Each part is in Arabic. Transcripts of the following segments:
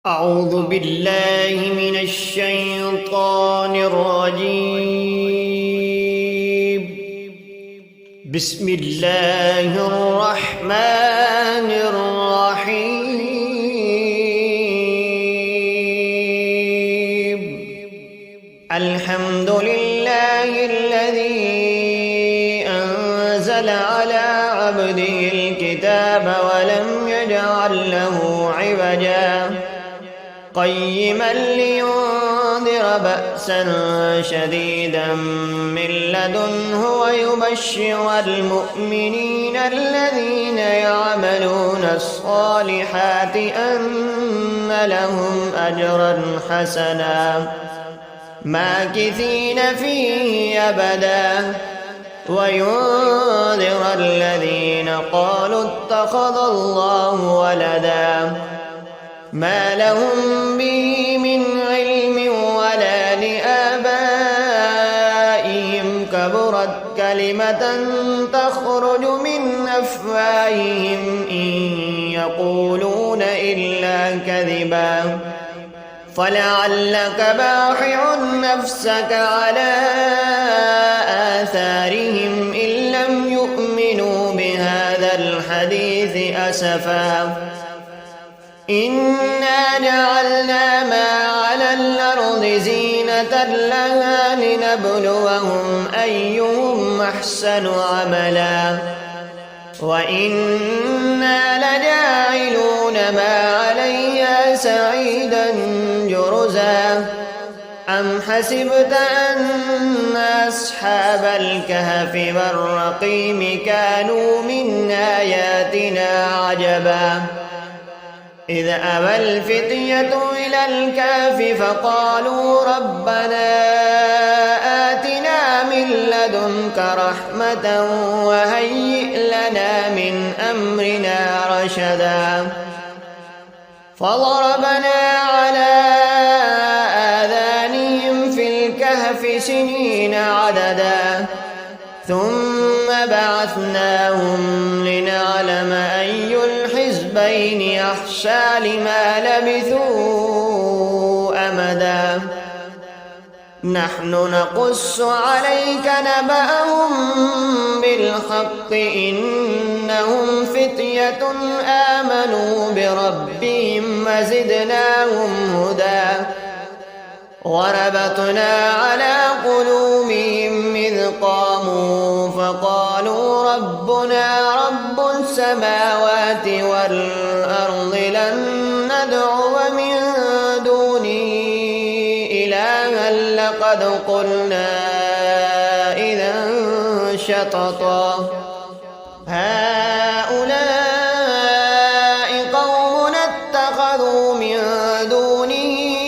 أعوذ بالله من الشيطان الرجيم. بسم الله الرحمن الرحيم. الحمد لله الذي أنزل على عبده الكتاب ولم يجعل له عوجا قيما لينذر بأسا شديدا من لدنه ويبشر المؤمنين الذين يعملون الصالحات أن لهم أجرا حسنا ماكثين فيه أبدا وينذر الذين قالوا اتخذ الله ولدا ما لهم به من علم ولا لآبائهم كبرت كلمة تخرج من أفواههم إن يقولون إلا كذبا فلعلك باخع نفسك على آثارهم إن لم يؤمنوا بهذا الحديث أسفا إنا جعلنا ما على الأرض زينة لها لنبلوهم أيهم أحسن عملا وإنا لجاعلون ما عليها سعيدا جرزا أم حسبت أن أصحاب الكهف والرقيم كانوا من آياتنا عجبا إذ أوى الفتية إلى الكهف فقالوا ربنا آتنا من لدنك رحمة وهيئ لنا من أمرنا رشدا فضربنا على آذانهم في الكهف سنين عددا ثم بعثناهم لنعلم أي الحزبين أحصى لما لبثوا أمدا نحن نقص عليك نبأهم بالحق إنهم فتية آمنوا بربهم وزدناهم هدى وربطنا على قلوبهم إذ قاموا فقالوا ربنا رب السماوات والأرض لن ندعو من دونه إلها لقد قلنا إذا شططا هؤلاء قوم اتخذوا من دونه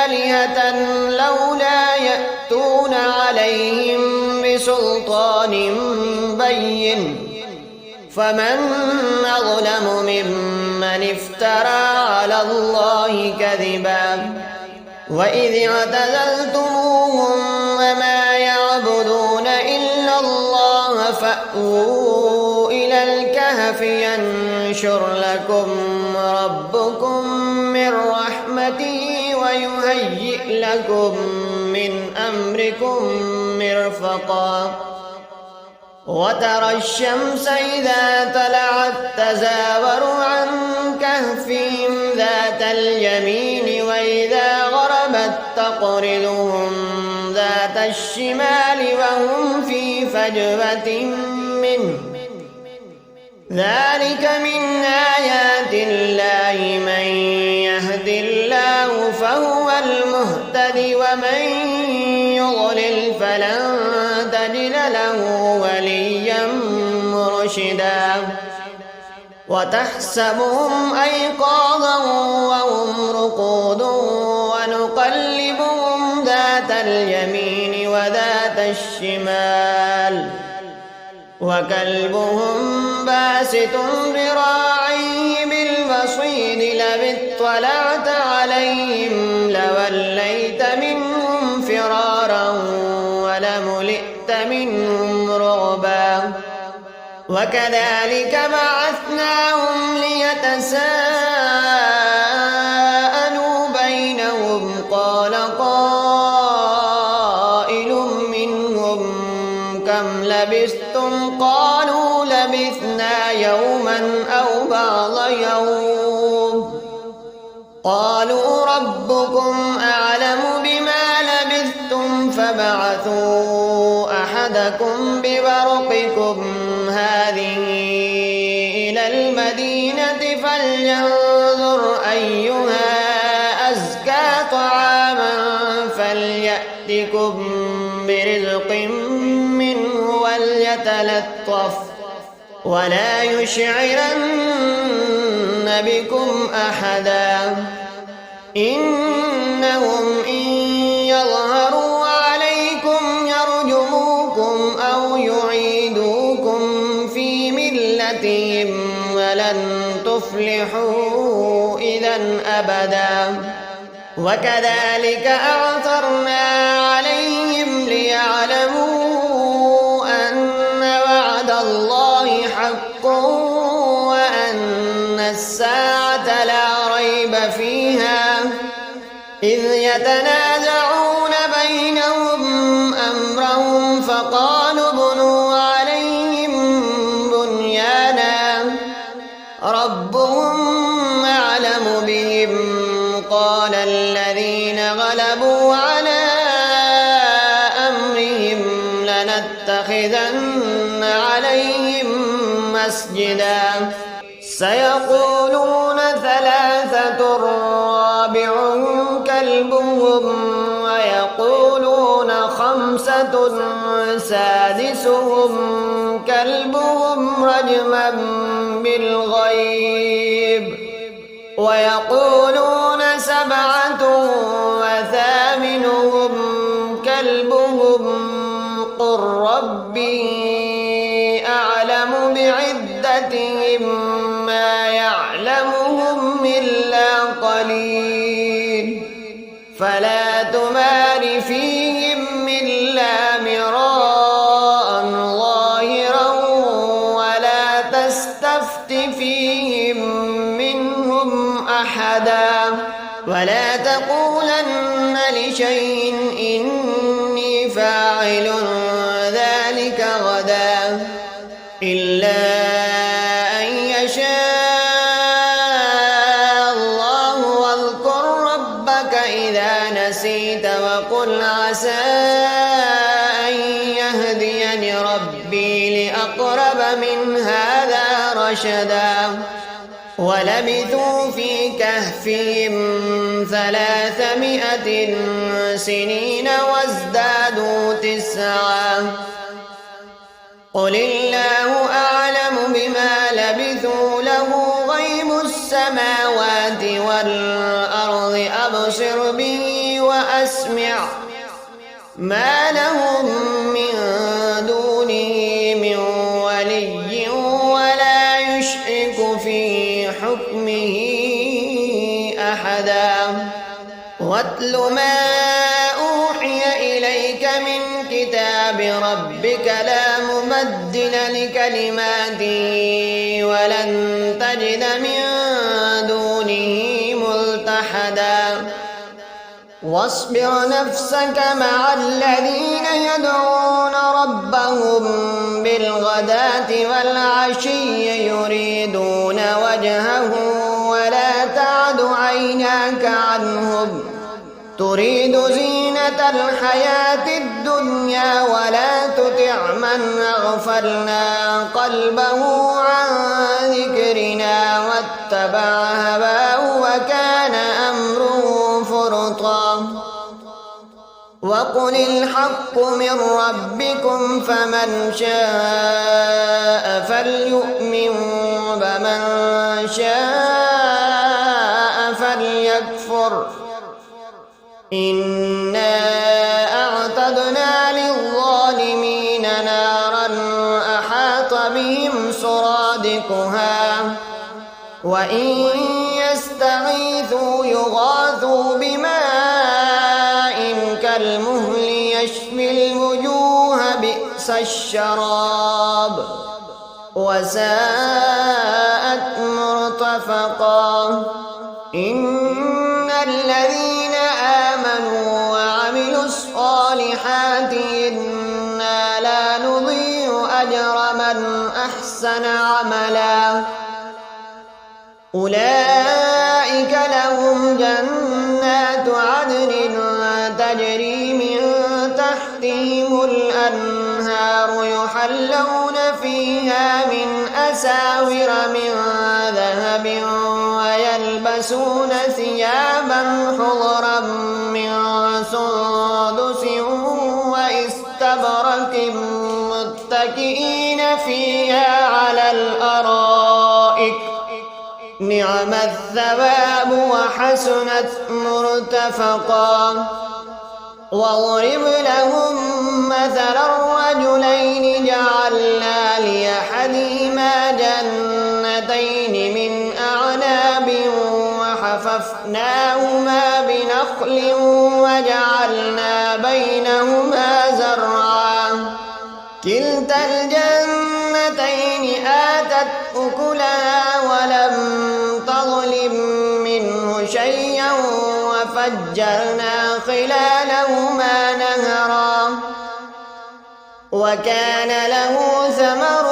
آلهة لولا يأتون عليهم بسلطان بين فمن أظلم ممن افترى على الله كذبا وإذ اعتزلتموهم وما يعبدون إلا الله فأووا إلى الكهف ينشر لكم ربكم من رحمته ويهيئ لكم من أمركم مرفقا وترى الشمس إذا طلعت تزاور عن كهفهم ذات اليمين وإذا غربت تقرضهم ذات الشمال وهم في فجوة منه ذلك من آيات الله من يهد الله فهو المهتد ومن يضلل فلن تجد له وليا مرشدا وتحسبهم أيقاظا وهم رقود ونقلبهم ذات اليمين وذات الشمال وكلبهم باسط ذراعيه بالوصيد لو اطلعت عليهم لوليت منهم فرارا ولملئت منهم رعبا وكذلك بعثناهم ليتساءلوا قالوا ربكم أعلم بما لبثتم فابعثوا أحدكم بورقكم هذه إلى المدينة فلينظر أيها أزكى طعاما فليأتكم برزق منه وليتلطف ولا يشعرن بكم أحدا إنهم إن يظهروا عليكم يرجموكم أو يعيدوكم في ملتهم ولن تفلحوا إذا أبدا وكذلك أعثرنا عليهم ليعلموا أن وعد الله حق وأن الساعة لا ريب فيها إذ يتنازعون بينهم أمرهم فقالوا ابنوا عليهم بنيانا ربهم أعلم بهم قال الذين غلبوا على أمرهم لنتخذن عليهم مسجدا سيقولون ثلاثة رابعهم كلبهم ويقولون خمسة سادسهم كلبهم رجما بالغيب ويقولون سبعة وثامنهم كلبهم قل ربي أعلم بعدتهم ما يعلمهم إلا قليل فلا تمار فيهم إلا مراء ظاهرا ولا تستفت فيهم منهم أحدا ولا تقولن لشيء إني فاعل ذلك غدا إلا أن يشاء الله واذكر ربك إذا نسيت وقل عسى أن يهديني ربي لأقرب من هذا رشدا ولبثوا في كهفهم 300 سنين وازدادوا 9 قل الله أعلم بما لبثوا له غيب السماوات والأرض أبصر به وأسمع ما لهم من دونه من ولي ولا يشرك في حكمه أحدا واتل ما أوحي إليك من كتاب ربك لا مبدل لكلماته ولن تجد من دونه ملتحدا واصبر نفسك مع الذين يدعون ربهم بالغداة والعشي يريدون وجهه ولا تعد عيناك عنهم تريد زينة الحياة الدنيا ولا تطع من أغفلنا قلبه عن ذكرنا واتبع هواه وكان أمره فرطا وقل الحق من ربكم فمن شاء فليؤمن ومن شاء فليكفر إنا أعتدنا للظالمين نارا أحاط بهم سرادقها وإن يستغيثوا يغاثوا بماء كالمهل يشفي الوجوه بئس الشراب وساءت مرتفقا إن الذين آمنوا وعملوا الصالحات إنا لا نضيع أجر من أحسن عملا أولئك أولئك لهم جنات عدن تجري من تحتهم الأنهار يحلون فيها من أساور من ذهب ويلبسون ثيابا خضرا من سندس واستبرق متكئين فيها على الأرائك نعم الثواب وحسنت مرتفقا. واضرب لهم مثلا الرجلين جعلنا لأحدهما جنتين من أعناب وحففناهما بنخل وجعلنا بينهما زرعا كلتا الجنتين آتت أكلها ولم تظلم منه شيئا وفجرنا خلالهما نهرا وكان له ثمر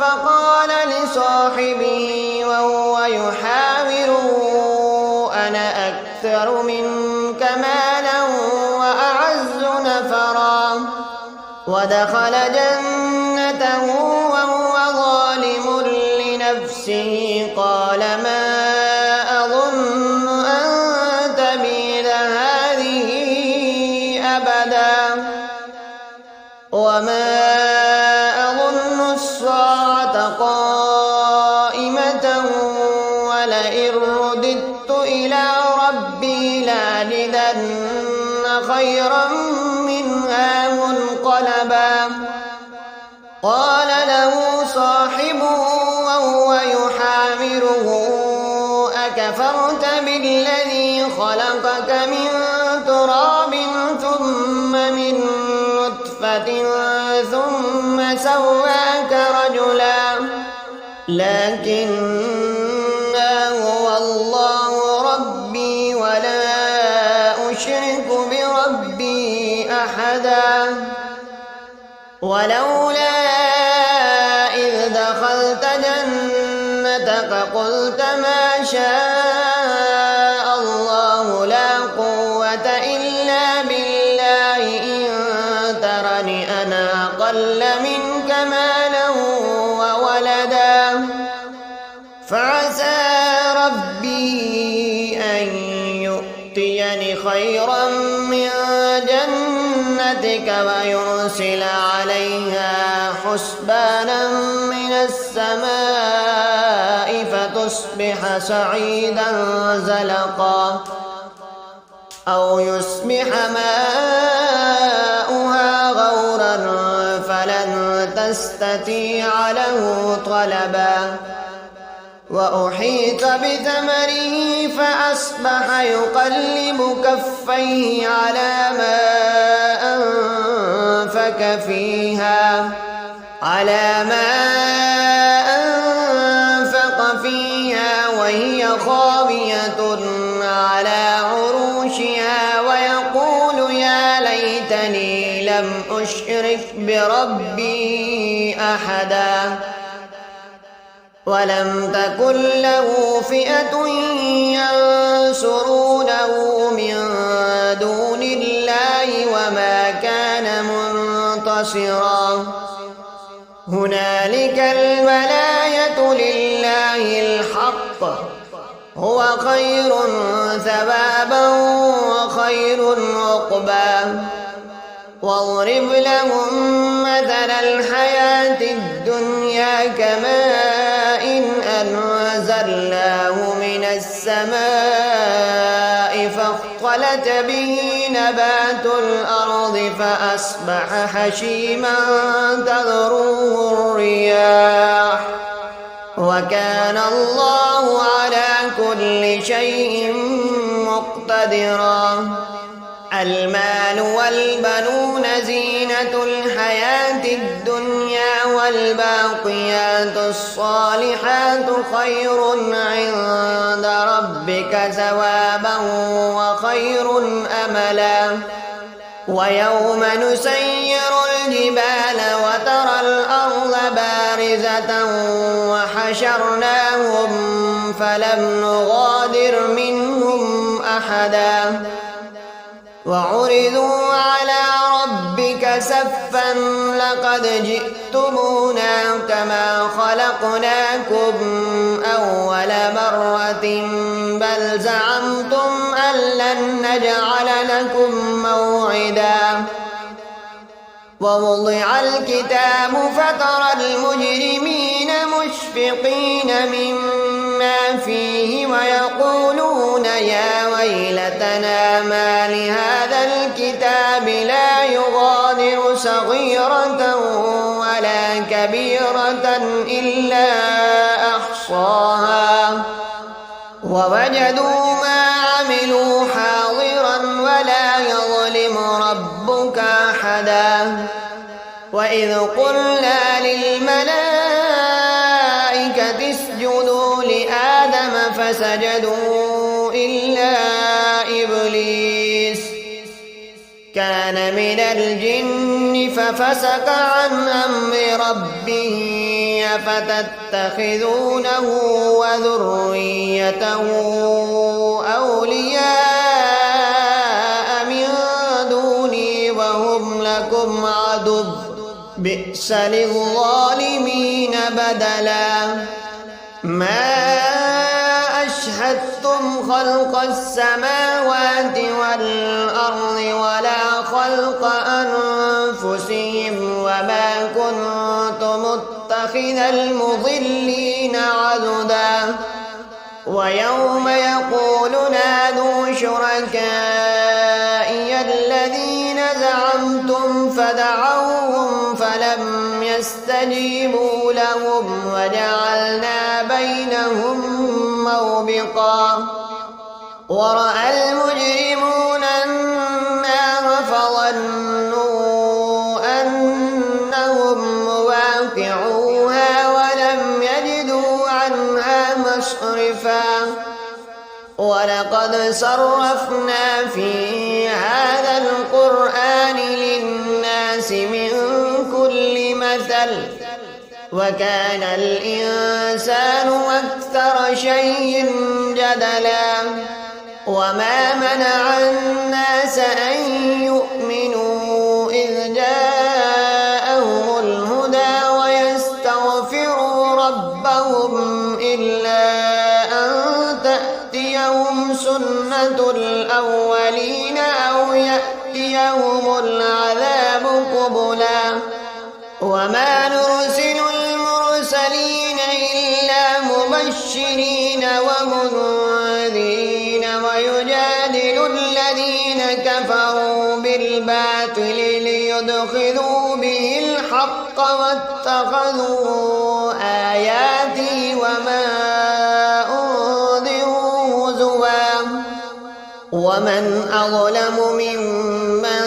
فقال لصاحبه وهو يحاوره أنا أكثر منك مالا وأعز نفرا ودخل جنته وهو ظالم لنفسه قال ما أظن أن تبيد هذه أبدا وما أظن الساعة قائمة ولئن رددت إلى ربي لأجدن خيرا منها منقلبا. قال له صاحبه وهو يحاوره أكفرت بالذي خلقك من تراب ثم من نطفة ثم سواك رجلا لكن هو الله ربي ولا أشرك بربي أحدا. ولولا إذ دخلت جنتك قلت ما شاء الله لا قوة إلا بالله إن ترني أنا أقل منك مالا وولدا فعسى ربي أن يؤتيني خيرا من جنتك ويرسل عليها حسبانا من السماء فتصبح صعيدا زلقا أو يصبح ماؤها غورا فلن تستطيع له طلبا. وأحيط بثمره فأصبح يقلب كفيه على ما أنفق فيها وهي خاوية على عروشها ويقول يا ليتني لم أشرك بربي أحدا ولم تكن له فئة ينصرونه من دون الله وما كان منتصرا. هنالك الولاية لله الحق هو خير ثوابا وخير عقبا. واضرب لهم مثل الحياة الدنيا كماء أنزلناه من السماء فاختلط به نبات الأرض فأصبح حشيما تذروه الرياح وكان الله على كل شيء مقتدرا. المال والبنون زينة الحياة الدنيا والباقيات الصالحات خير عند ربك ثوابا وخير أملا. ويوم نسير الجبال وترى الأرض بارزة وحشرناهم فلم نغادر منهم أحدا وعرضوا على ربك صفا لقد جئتمونا كما خلقناكم أول مرة بل زعمتم أن لن نجعل لكم موعدا ووضع الكتاب فترى المجرمين مشفقين مما فيه ويقولون يا ويلتنا ما لهذا الكتاب لا يغادر صغيرة ولا كبيرة إلا أحصاها ووجدوا ما عملوا حاضرا ولا يظلم ربك أحدا وإذ قلنا للملائكة اسجدوا لآدم فسجدوا إلا إبليس كان من الجن ففسق عن أمر ربه أفتتخذونه وذريته أولياء من دوني وهم لكم عدو بئس للظالمين بدلا ما أشهدتم خلق السماوات والأرض ولا خلق أنفسهم وما كنت متخذ المضلين عضدا ويوم يقول نادوا شركائي الذين زعمتم فدعوهم فلم يستجيبوا لهم وجعلنا بينهم موبقا ورأى المجرمون النار فظنوا أنهم مواقعوها ولم يجدوا عنها مصرفا ولقد صرفنا في هذا القرآن للناس من كل مثل وكان الإنسان أكثر شيء جدلا وما منع الناس أن يؤمنوا إذ جاءهم الهدى ويستغفروا ربهم إلا أن تأتيهم سنة الأولين أو يأتيهم العذاب قبلا وما نرسل المرسلين إلا مبشرين ومنذرين ويجادل الذين كفروا بالباطل ليدخلوا به الحق واتخذوا آياتي وما أنذروا هزوا ومن أظلم ممن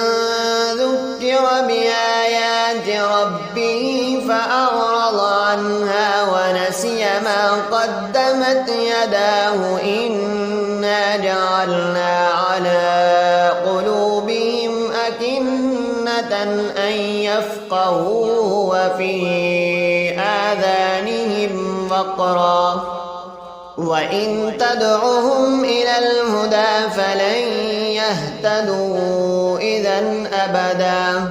ذكر بآيات ربه فأعرض عنها ونسي ما قدمت يداه إنا جعلنا على قلوبهم أكنة أن يفقهوه وفي آذانهم وقرا وإن تدعهم إلى الهدى فلن يهتدوا إذا أبدا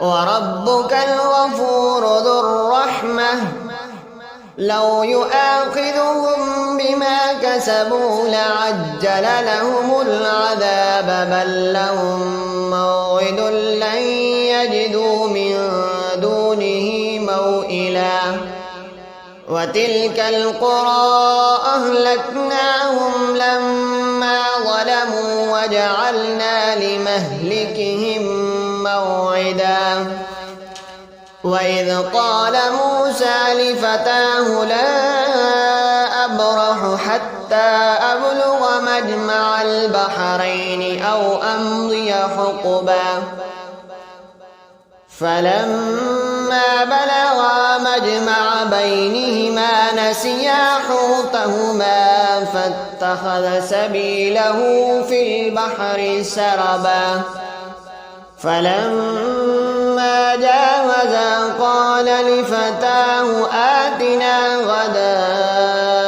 وربك الغفور ذو الرحمة لو يؤاخذهم بما كسبوا لعجل لهم العذاب بل لهم موعد لن يجدوا من دونه موئلا وتلك القرى أهلكناهم لما ظلموا وجعلنا لمهلكهم موعدا وإذ قال موسى لفتاه لا أبرح حتى أبلغ مجمع البحرين أو أمضي حقبا فلما بلغا مجمع بينهما نسيا حوتهما فاتخذ سبيله في البحر سربا فلما جاوزا قال لفتاه آتنا غداءنا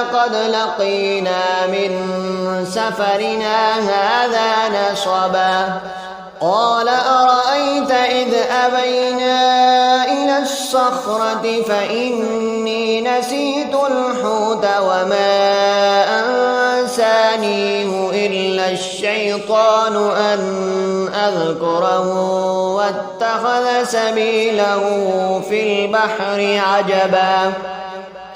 لقد لقينا من سفرنا هذا نصبا قال أرأيت إذ أبينا إلى الصخرة فإني نسيت الحوت وما أنسانيه إلا الشيطان أن أذكره واتخذ سبيله في البحر عجبا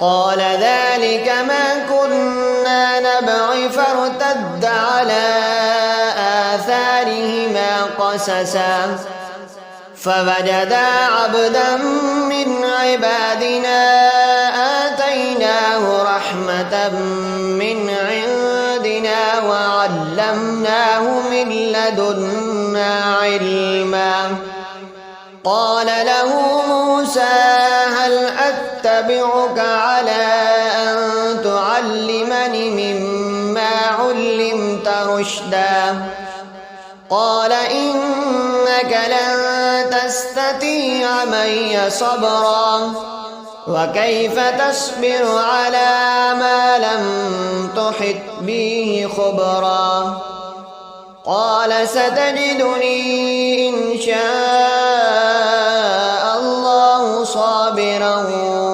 قال ذلك ما كنا نبغي فارتد على آثارهما قسسا فوجدا عبدا من عبادنا آتيناه رحمة من عندنا وعلمناه من لدنا علما قال له موسى هل أتبعك على أن تعلمني مما علمت رشدا قال إنك لن تستطيع معي صبرا وكيف تصبر على ما لم تحط به خبرا قال ستجدني إن شاء الله صابرا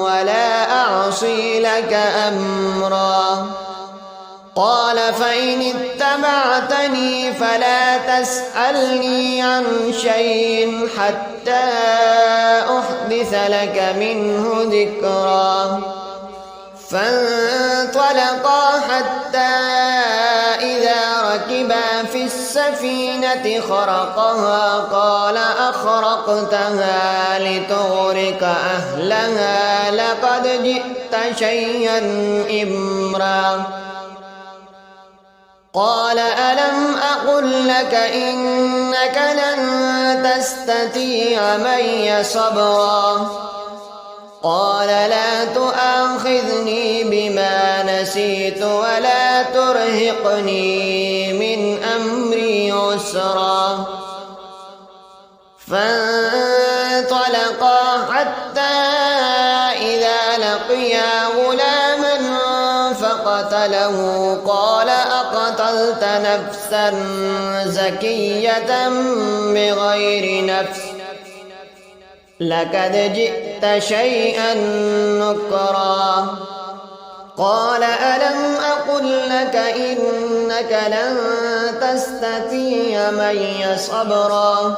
ولا أعصي لك أمرا قال فإن اتبعتني فلا تسألني عن شيء حتى أحدث لك منه ذكرا فانطلقا حتى إذا ركبا في السفينة خرقها قال أخرقتها لتغرق أهلها لقد جئت شيئا إمرا قال ألم أقل لك إنك لن تستطيع معي صبرا قال لا تؤاخذني بما نسيت ولا ترهقني من أمري عسرا فانطلقا حتى إذا لقيا غلاما فقتله قال أقتلت نفسا زكية بغير نفس لقد جئت شيئا نكرا قال ألم أقل لك إنك لن تستطيع معي صبرا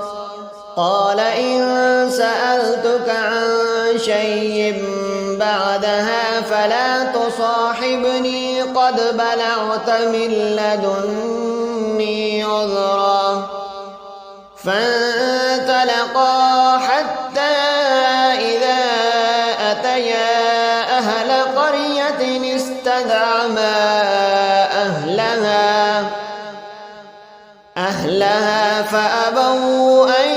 قال إن سألتك عن شيء بعدها فلا تصاحبني قد بلغت من لدني عذرا فانطلقا حتى إذا أتيا أهل قرية استدعما أهلها فأبوا أن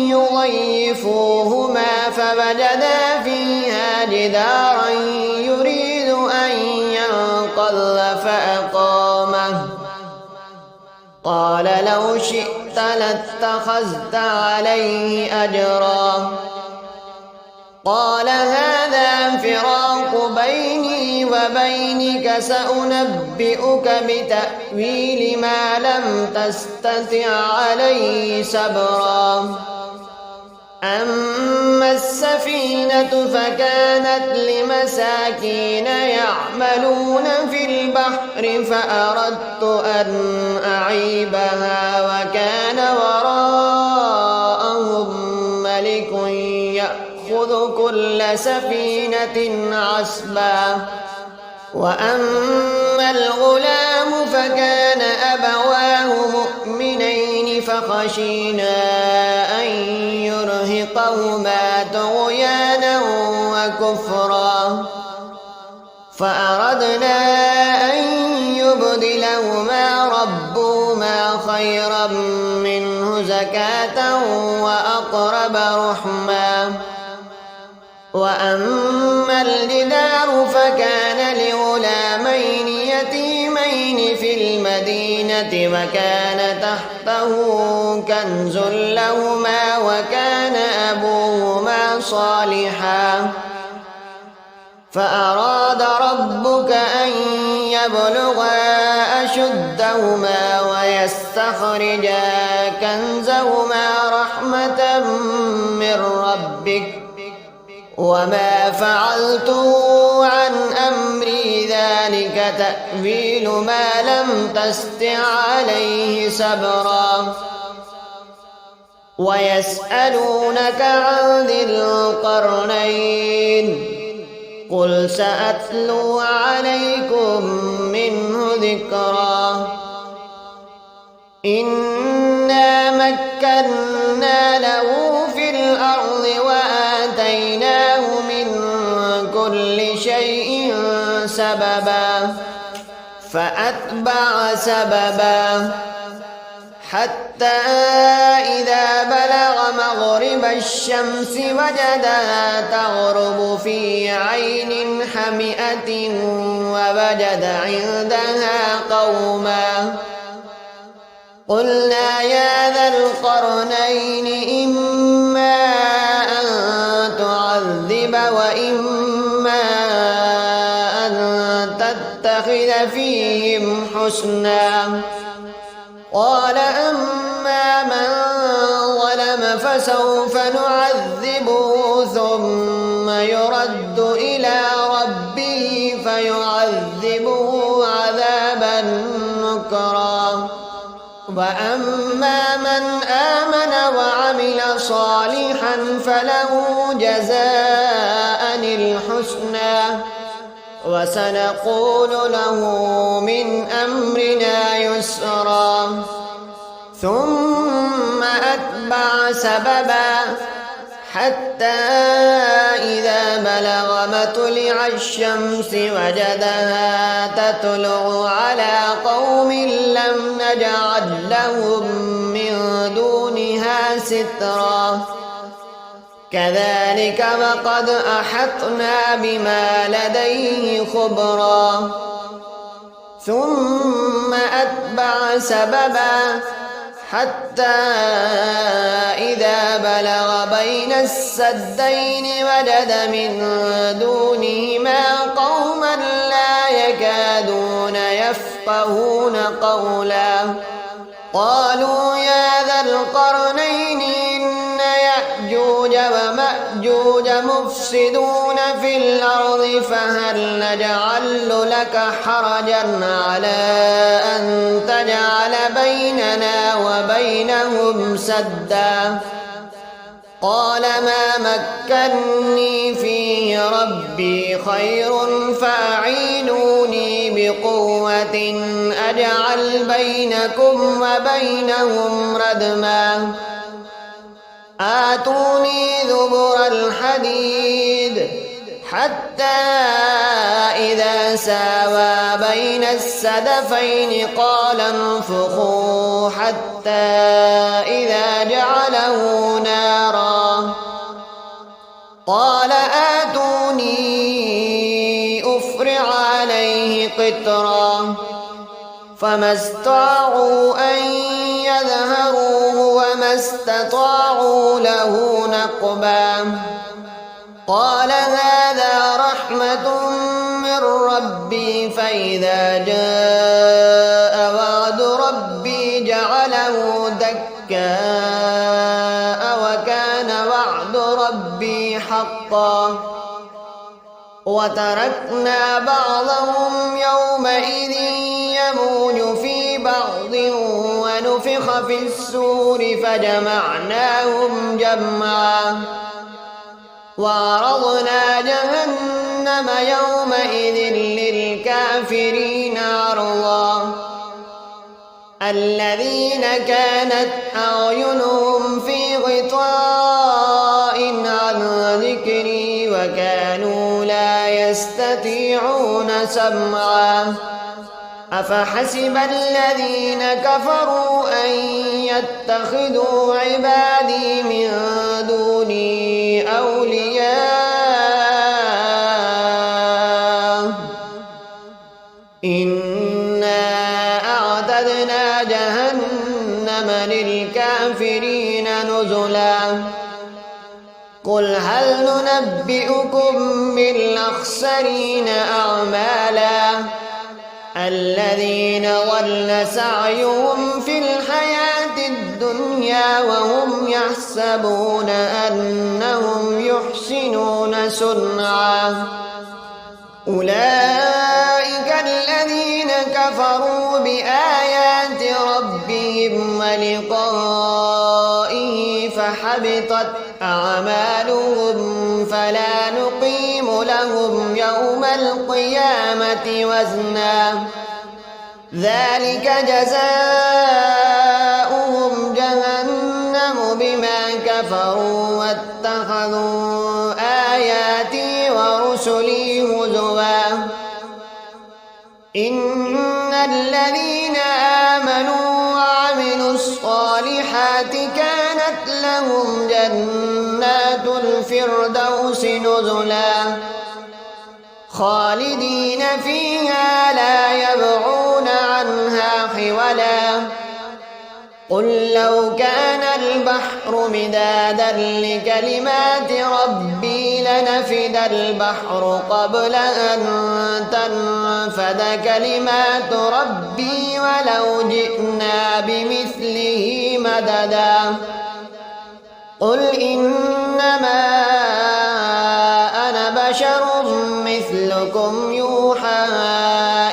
يضيفوهما فوجدا فيها جدارا يريد أن ينقض فأقامه قال لو شئت لاتخذت عليه أجرا قال هذا فراق بيني وبينك سأنبئك بتأويل ما لم تستطع عليه صبرا أما السفينة فكانت لمساكين يعملون في البحر فأردت أن أعيبها وكان وراءهم ملك يأخذ كل سفينة عصبا وأما الغلام فكان أبواه مؤمنين فخشينا أن يرهقهما طغيانا وكفرا فأردنا أن يبدلهما ربهما خيرا منه زكاة وأقرب رحما وأما الجدار فكان لغلامين يتيمين في المدينة وكان تحته كنز لهما وكان أبوهما صالحا فأراد ربك أن يبلغا أشدهما ويستخرجا كنزهما رحمة من ربك وما فعلته عن أمري ذلك تأويل ما لم تستع عليه صبرا ويسألونك عن ذي القرنين قل سأتلو عليكم منه ذكرا إنا مكنا له في الأرض وآتيناه من كل شيء سببا فأتبع سببا حتى إذا بلغ مغرب الشمس وجدها تغرب في عين حمئة ووجد عندها قوما قلنا يا ذا القرنين إما أن تعذب وإما أن تتخذ فيهم حسنا قال أما من ظلم فسوف نعذبه ثم يرد إلى ربه فيعذبه عذابا نكرا وأما من آمن وعمل صالحا فله جزاء الحسنى وسنقول له من أمرنا يسرا ثم أتبع سببا حتى إذا بلغ مطلع الشمس وجدها تطلع على قوم لم نجعل لهم من دونها سترا كذلك وقد أحطنا بما لديه خبرا ثم أتبع سببا حتى إذا بلغ بين السدين وجد من دونهما قوما لا يكادون يفقهون قولا قالوا يا ذا القرنين إن يأجوج ومأجوج مفسدون في الأرض فهل نجعل لك حرجا على أن تجعل بيننا وبينهم سدا قال ما مكني فيه ربي خير فأعينوني بقوة أجعل بينكم وبينهم ردما آتوني زبر الحديد حتى إذا ساوى بين السدفين قال انفخوا حتى إذا جعله نارا قال آتوني أفرغ عليه قطرا فما استطاعوا أن يظهروه وما استطاعوا له نقبا قال هذا رحمة من ربي فإذا جاء وعد ربي جعله دكاء وكان وعد ربي حقا وتركنا بعضهم يومئذ يموج في بعض ونفخ في السور فجمعناهم جمعا وعرضنا جهنم يومئذ للكافرين عرضا الذين كانت أعينهم في غطاء عن ذكري وكانوا لا يستطيعون سمعا أفحسب الذين كفروا أن يتخذوا عبادي من دوني أولياء إنا أعتدنا جهنم للكافرين نزلا قل هل ننبئكم بالأخسرين أعمالا الذين ضل سعيهم في الحياة الدنيا وهم يحسبون أنهم يحسنون صنعا أولئك الذين كفروا بآيات ربهم ولقائه فحبطت أعمالهم فلا نقيم لهم يوم القيامة وزنا ذلك جزاؤهم جهنم بما كفروا واتخذوا آياتي ورسلي هزوا إن الذين آمنوا وعملوا الصالحات كانت لهم جنات الفردوس نزلا خالدين فيها لا يبغون عنها حولا قل لو كان البحر مدادا لكلمات ربي لنفد البحر قبل أن تنفد كلمات ربي ولو جئنا بمثله مددا قل إنما أنا بشر مثلكم يوحى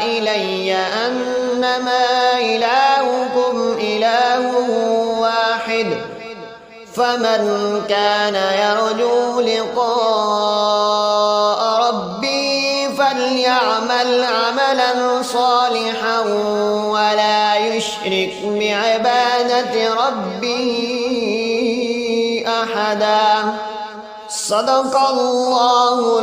إلي أنما إلهكم إله واحد فمن كان يرجو لقاء ربي فليعمل عملا صالحا ولا يشرك بعبادة ربه أحدا صدق الله